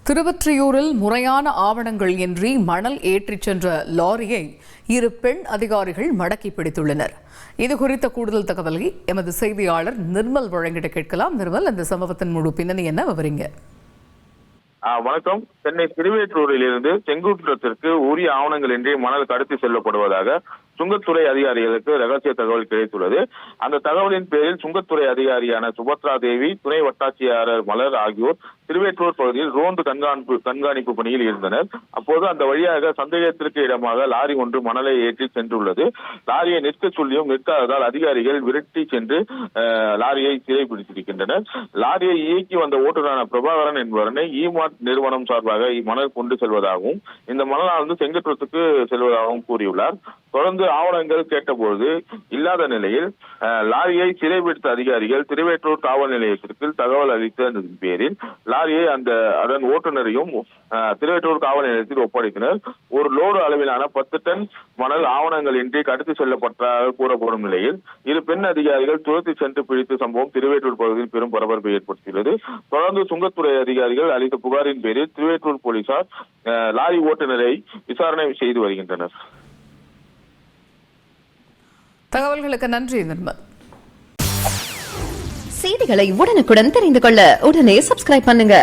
திருவொற்றியூரில் முறையான ஆவணங்கள் இன்றி மணல் ஏற்றிச் சென்ற லாரியை இரு பெண் அதிகாரிகள் மடக்கி பிடித்துள்ளனர். இதுகுறித்த கூடுதல் தகவலை எமது செய்தியாளர் நிர்மல் வழங்கிட கேட்கலாம். நிர்மல், இந்த சம்பவத்தின் முழு பின்னணி என்ன விவரிங்க? வணக்கம். சென்னை திருவேற்றூரில் இருந்து செங்குன்றத்திற்கு உரிய ஆவணங்கள் இன்றி மணல் கடத்தி செல்லப்படுவதாக சுங்கத்துறை அதிகாரிகளுக்கு ரகசிய தகவல் கிடைத்துள்ளது. அந்த தகவலின் பேரில் சுங்கத்துறை அதிகாரியான சுபத்ரா தேவி, துணை வட்டாட்சியாளர் மலர் ஆகியோர் திருவேற்றூர் பகுதியில் ரோந்து கண்காணிப்பு பணியில் இருந்தனர். அப்போது அந்த வழியாக சந்தேகத்திற்கு இடமாக லாரி ஒன்று மணலை ஏற்றி சென்றுள்ளது. லாரியை நிற்க சொல்லியும் நிற்காததால் அதிகாரிகள் விரட்டி சென்று லாரியை சிறைபிடித்திருக்கின்றனர். லாரியை இயக்கி வந்த ஓட்டுநரான பிரபாகரன் என்பவரனை இமார்ட் நிறுவனம் சார்பாக மணல் கொண்டு செல்வதாகவும் இந்த மணலானது செங்கற்றத்துக்கு செல்வதாகவும் கூறியுள்ளார். தொடர்ந்து ஆவணங்கள் கேட்டபோது இல்லாத நிலையில் லாரியை சிறைபிடித்த அதிகாரிகள் திருவேற்றூர் காவல் நிலையத்திற்கு தகவல் அளித்த பேரில் லாரியை அதன் ஓட்டுநரையும் திருவேற்றூர் காவல் நிலையத்தில் ஒப்படைத்தனர். ஒரு லோடு அளவிலான 10 டன் மணல் ஆவணங்கள் இன்றி கடத்தி செல்லப்பட்டதாக கூறப்படும் நிலையில் இரு பெண் அதிகாரிகள் துரத்தி சென்று பிடித்த சம்பவம் திருவேற்றூர் பகுதியில் பெரும் பரபரப்பை ஏற்படுத்தியுள்ளது. தொடர்ந்து சுங்கத்துறை அதிகாரிகள் அளித்த புகாரின் பேரில் திருவேற்றூர் போலீசார் லாரி ஓட்டுநரை விசாரணை செய்து வருகின்றனர். தகவல்களுக்கு நன்றி நிர்மல். செய்திகளை உடனுக்குடன் தெரிந்து கொள்ள உடனே சப்ஸ்கிரைப் பண்ணுங்க.